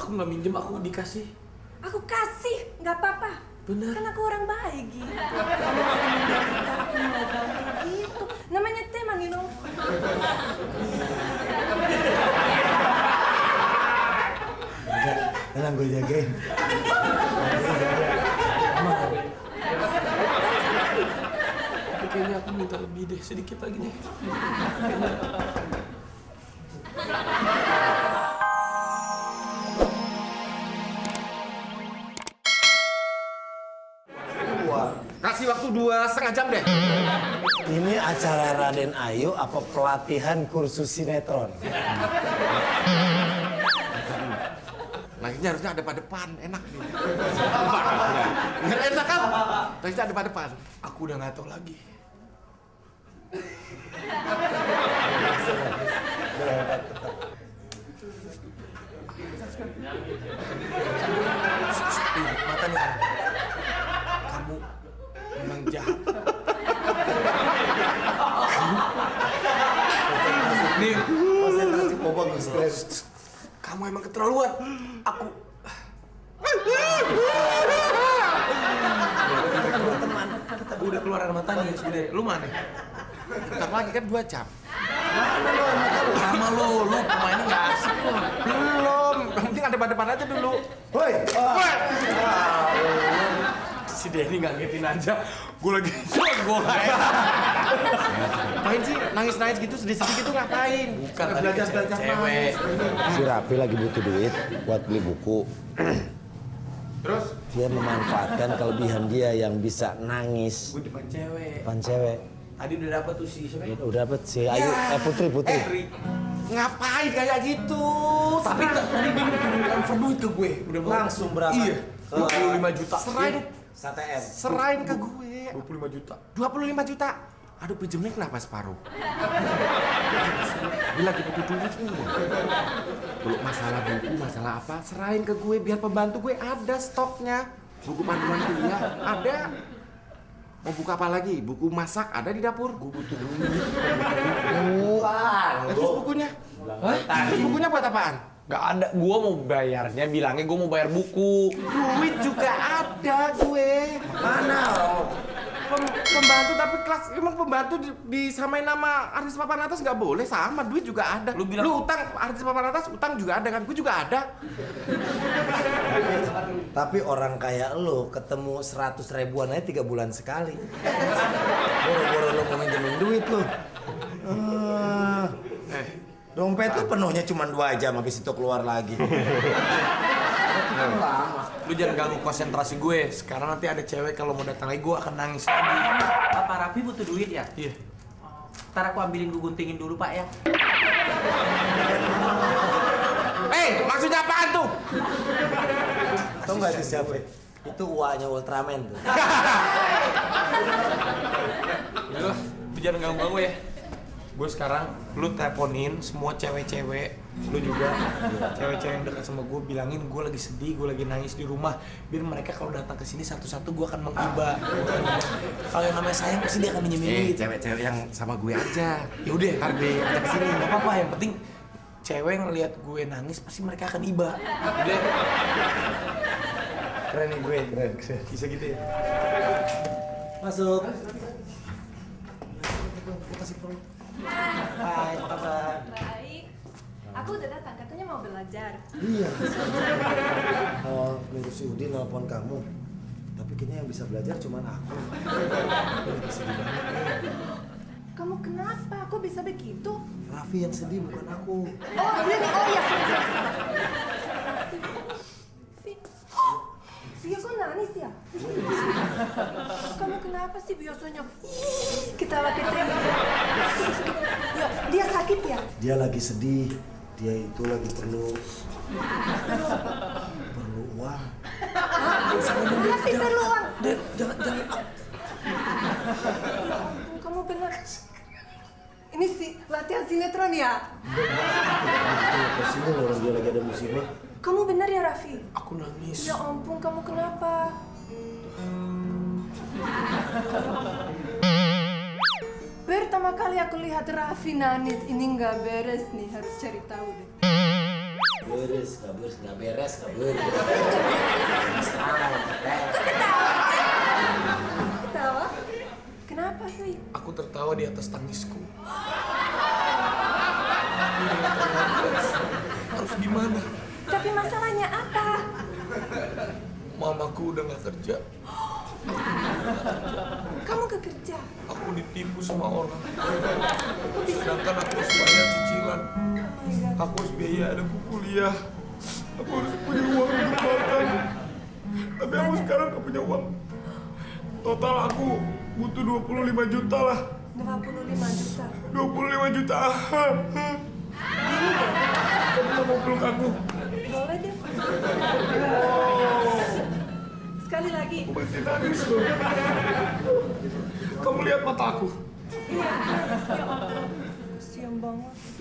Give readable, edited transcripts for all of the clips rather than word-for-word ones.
Aku nggak minjem, aku dikasih. Aku kasih, nggak apa-apa. Bener. Kan aku orang baik gitu. Kamu mau menderita, aku mau bantu gitu. Namanya teman, you know. Tenang, gue jagain. Tapi kayaknya aku minta lebih deh, sedikit lagi deh. Kasih waktu 2,5 jam deh. Ini acara Raden Ayu apa pelatihan kursus sinetron? Nangisnya harusnya ada pada depan, enak nih. Nggak enak kan? Nangisnya ada pada depan. Aku udah nggak tahu lagi. Mata nih, Ara. Kamu memang jahat. Nih, Konsentrasi bagus. kamu emang keterlaluan. Aku kita udah keluar air matanya sudah. Lu mana? Bentar lagi kan 2 jam. Sama lu pemainnya nggak asik lu. Belum. Yang penting ada pada depan aja dulu. Woi, Si Denny ngagetin aja. Gue lagi gue Ngapain sih nangis-nangis gitu sedih-sedih gitu ngapain? Bukan belajar cewek. si Raffi lagi butuh duit buat beli buku. Terus? Dia memanfaatkan kelebihan dia yang bisa nangis. Gue depan cewek. Depan cewek. Tadi udah dapet tuh si siapa? Udah dapet si Ayu, Putri. Ngapain kayak gitu? Tapi tadi dia udah transfer duit ke gue. Udah mau Langsung berapa? Iya. 25 juta. Serain. Serain ke gue. 25 juta. 25 juta. Aduh, pinjemnya kenapa separuh? Dia lagi butuh duit nih. Kalau masalah buku, masalah apa, serain ke gue biar pembantu gue ada stoknya. Buku panduan kuliah ada. Mau buka apa lagi? Buku masak ada di dapur. Gue butuh duit. Terus bukunya? Terus bukunya buat apaan? Gak ada. Gue mau bayarnya bilangnya gue mau bayar buku. Duit juga ada gue. Mana? Pembantu tapi kelas emang pembantu disamain nama artis papan atas nggak boleh, sama duit juga ada. Lu bilang- lu utang artis papan atas utang juga ada kan, gue juga ada. Tapi orang kayak lo ketemu 100 ribuan aja 3 bulan sekali. Boro-boro lo mau minjemin duit lo. Dompet lu penuhnya cuma 2 jam, habis itu keluar lagi. Lu jangan ganggu konsentrasi gue. Sekarang nanti ada cewek kalau mau datang lagi gue akan nangis lagi. Pak Raffi butuh duit ya? Iya. Ntar aku ambilin gue guntingin dulu Pak ya. Maksudnya apaan tuh? Tau nggak itu siapa? Itu uaknya Ultraman tuh. Udah, lu jangan ganggu-ganggu ya. Gue sekarang, lu teleponin semua cewek-cewek, lu juga, cewek-cewek yang dekat sama gue, bilangin gue lagi sedih, gue lagi nangis di rumah, biar mereka kalau datang ke sini satu-satu gue akan menghibah. Kalau yang namanya sayang pasti dia akan minjemin duit. Cewek-cewek yang sama gue aja. Ya udah, Ntar diajak ke sini. nggak apa-apa, yang penting cewek ngelihat gue nangis pasti mereka akan iba. Udah. Keren nih gue. Keren. Bisa gitu ya. Masuk. Hai, apa kabar? Baik. Aku udah datang, katanya mau belajar. Iya. Minggu si Udin nelfon kamu. Tapi kayaknya yang bisa belajar cuma aku. Aku lagi sedih banget nih. Kamu kenapa? Kok bisa begitu? Raffi yang sedih bukan aku. Oh, dia nih. Oh iya, sorry. Dia kok nangis ya? Kamu kenapa sih biasanya? Ketawa ketawa. Ya, dia sakit ya? Dia lagi sedih. Dia itu lagi perlu uang. Raffi perlu uang. Jangan. Kamu benar. Ini sih latihan sinetron ya? Kesini orang dia lagi ada musibah. Kamu benar ya Raffi? Aku nangis. Ya ampun, kamu kenapa? Pertama kali aku lihat Raffi nangis, ini nggak beres nih, harus cari tahu deh. beres, nggak beres. Ketawa? Kenapa sih? Aku tertawa di atas tangisku. Harus gimana? Tapi masalahnya apa? Mamaku udah gak kerja. Kamu gak kerja? Aku ditipu sama orang. Sedangkan aku harus bayar cicilan. Aku harus biaya adikku kuliah. Aku harus punya uang untuk makan. Tapi aku sekarang gak punya uang. Total aku butuh 25 juta lah. 25 juta. 25 juta. Gini deh, Kamu mau peluk aku? boleh deh. Sekali lagi. Aku masih nangis loh. Kamu lihat mata aku. Iya, ya Allah. Kasian banget sih.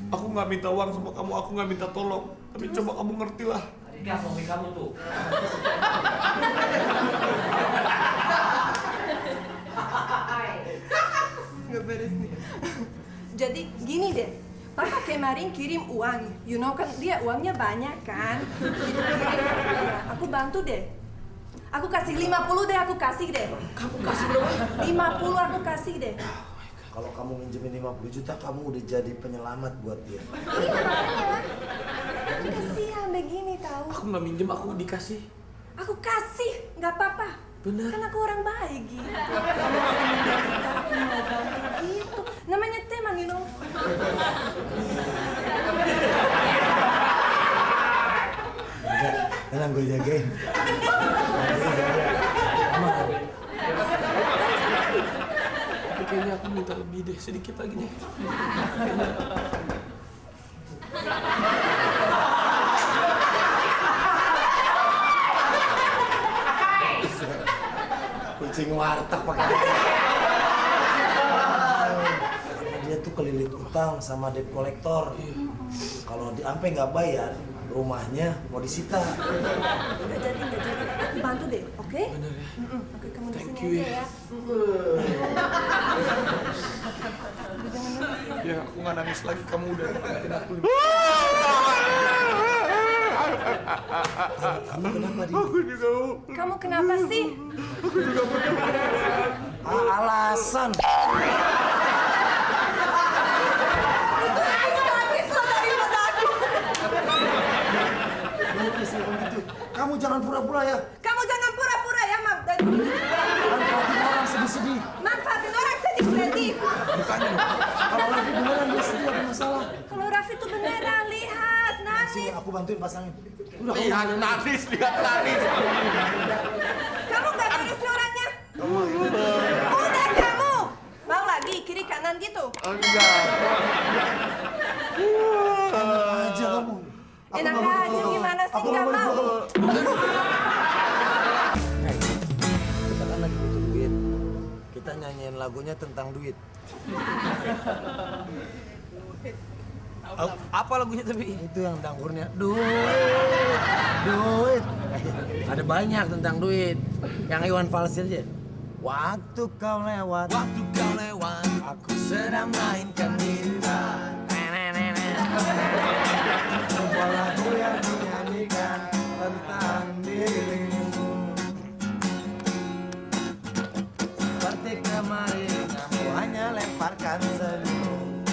Aku nggak minta uang sama kamu, aku nggak minta tolong. Tapi coba kamu ngerti lah. Ini suami kamu tuh. Nggak beres nih. Jadi gini deh, Papa kemarin kirim uang, you know kan dia uangnya banyak kan? Gitu kirim, ya, aku bantu deh. Aku kasih 50 deh, aku kasih deh. Kamu kasih berapa? 50 aku kasih deh. Kalau kamu minjemin 50 juta, kamu udah jadi penyelamat buat dia. Iya makanya. Kasihan begini tahu. Aku nggak minjem, aku dikasih. Aku kasih, nggak apa-apa. Benar. Kan aku orang baik gitu. Kamu lagi menderita, aku mau bantu gitu. Namanya teman, you know. Enggak, tenang gue jagain. Tapi kayaknya aku minta lebih deh, sedikit lagi deh. Kucing warteg pakai. Karena dia tuh kelilit utang sama debt kolektor. Kalau sampai nggak bayar, rumahnya mau disita. Nggak jadi. Aku bantu deh, oke? Bener ya. Oke, kamu di Thank sini you aja ya. ya. Jangan nangis ya. Ya, aku nggak nangis lagi, kamu udah bikin aku. Kamu kenapa dia? Kamu kenapa sih? Alasan. Sakit lo dari mulut aku. Kamu jangan pura-pura ya. Kamu jangan pura-pura ya, Mam. Manfaatin orang sedih-sedih. Manfaatin orang sedih-sedih. Bukannya dong. Kalau lagi beneran dia sedih ada masalah. Kalau Raffi tuh beneran lihat, Sini nangis. aku bantuin pasangin. Udah kamu Lihat nangis, lihat nangis. Kamu nggak nangis orangnya? Udah kamu. Mau lagi kiri kanan gitu? Enggak. enak aja kamu. Aku Enak nggak mau aja dipeluk. gimana sih, Aku nggak nggak mau. dipeluk. Kita kan lagi butuh duit. Kita nyanyiin lagunya tentang duit. Apa lagunya tapi? Itu yang dangkurnya duit. Ada banyak tentang duit. Yang Iwan Fals aja. Waktu kau lewat, aku sedang mainkan gitar. Sebuah lagu yang dinyanyikan tentang dirimu. Seperti kemarin, kamu hanya lemparkan senyum.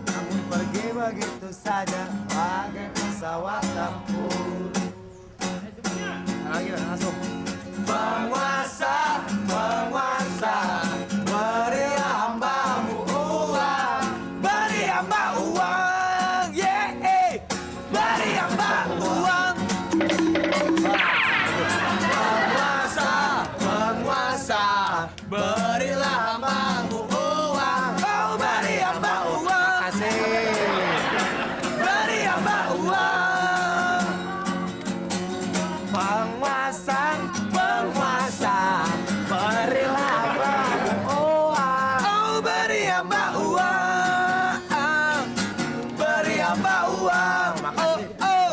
Namun pergi begitu saja, bagai pesawat tempur. Lagi langsung. Penguasa, berilah hambamu uang, beri hamba uang, yeah, beri hamba uang. Penguasa, berilah hambamu uang, oh beri hamba uang. Kasih, beri hamba uang. Penguasa, berilah hambamu uang, oh beri hamba uang, beri hamba uang.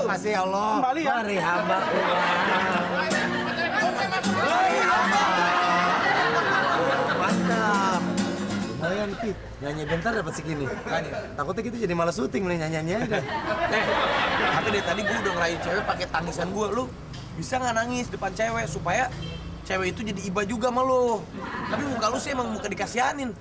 Makasih ya Allah, beri hamba uang, beri hamba. Mantap, lumayan Pi. Nyanyi bentar dapat segini. Takutnya kita jadi malas syuting nih nyanyi aja. Tapi dari tadi gue udah ngerayu cewek pakai tangisan gue. Lu bisa nggak nangis depan cewek supaya cewek itu jadi iba juga sama lu. Tapi muka lu sih emang muka dikasihanin.